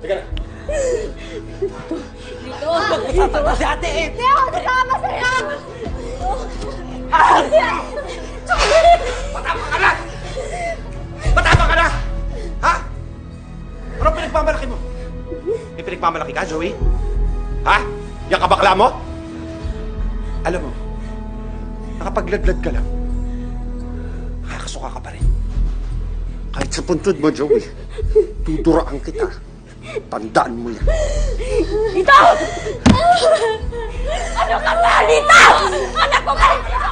Teka na. Dito! Dito! Si ate eh! Hindi ako kasama sa'yo! Matapang ka na! Matapang ka na! Ha? Anong pinagmamalaki mo? May pinagmamalaki ka, Joey? Ha? Yang kabakla mo? Alam mo, nakapagladlad ka lang, makakasuka ka pa rin. Kahit sa puntod mo, Joey, tuduraan kita. Tandaan mo yan. Dito! Ano ka ba, Dito? Anak ko ka rin dito!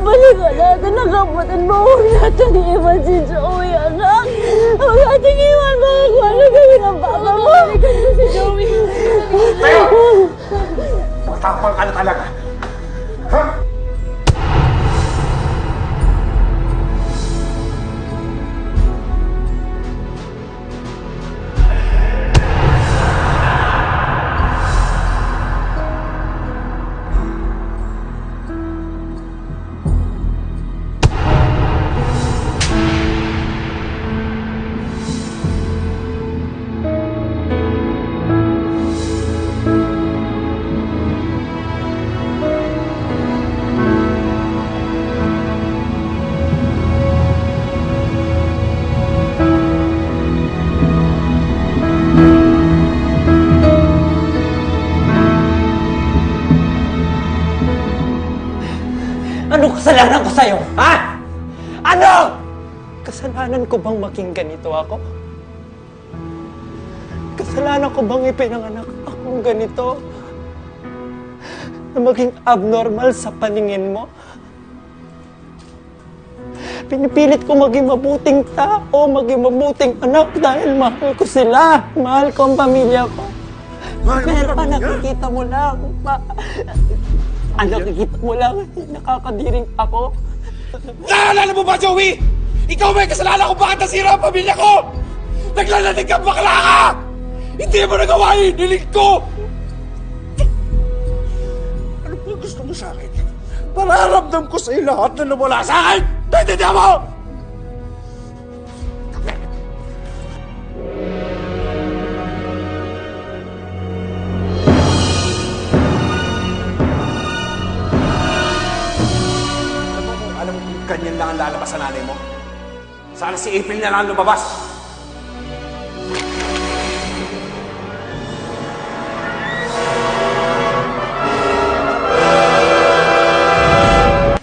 Balik ka natin ang kapatid mo. Huwag natin iwan si Joey, anak. Huwag natin iwan mo. Ano gawin ang papa mo? Balikan ko si Joey. Tayo! Matapang ka na talaga. Ha? Ano kasalanan ko sa'yo? Ha? Ano? Kasalanan ko bang maging ganito ako? Kasalanan ko bang ipinanganak akong ganito? Na maging abnormal sa paningin mo? Pinipilit ko maging mabuting tao, maging mabuting anak dahil mahal ko sila. Mahal ko ang pamilya ko. Pero nakikita mo lang, nakikita mo lang, nakakadiring ako. Naalala mo ba, Joey? Ikaw may kasalanan kung bakit nasira ang pamilya ko! Naglalanig ka, bakla ka! Hindi mo nagawa yung hiniling ko! Ano ba gusto mo sa akin? Pararamdam ko sa'yo lahat na nawala sa akin! Naintindihan mo! Alam mo kung ganyan lang ang lalabas sa nanay mo? Sana si April na lang lumabas!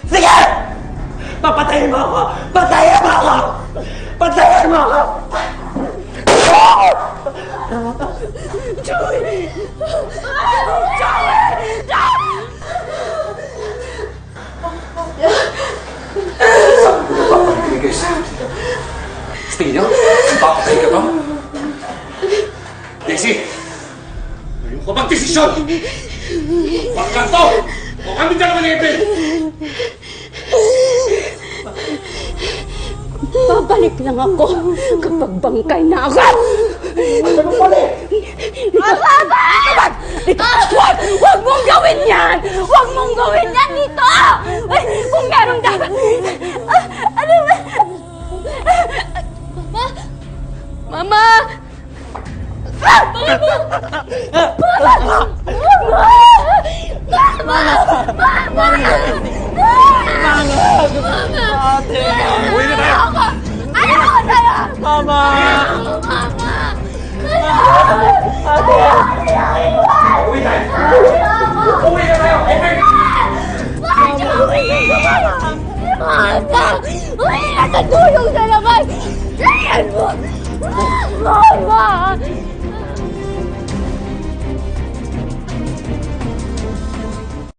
Sige! Papatayin mo ako! Patayin mo ako! Patayin mo ako! Joey! Joey! Papagay kayo sa tingin niyo? Papagay ka ba? Daisy! Ngayon ka magdesisyon! Baklan to! O kami dyan naman, April! Babalik lang ako kapag bangkay na ako! Ano pala? Mama! Dito! Huwag mong gawin yan! Huwag mong gawin yan dito! Ay, kung merong dapat... Ano ba? Mama! Mama! Mama! Uwi na tayo! Ayoko sa'yo! Mama! Mama! Uwi tayo! Uwi na tayo! April! Mama! Uwi na sa tulong sa labas! Ayan mo! Mama!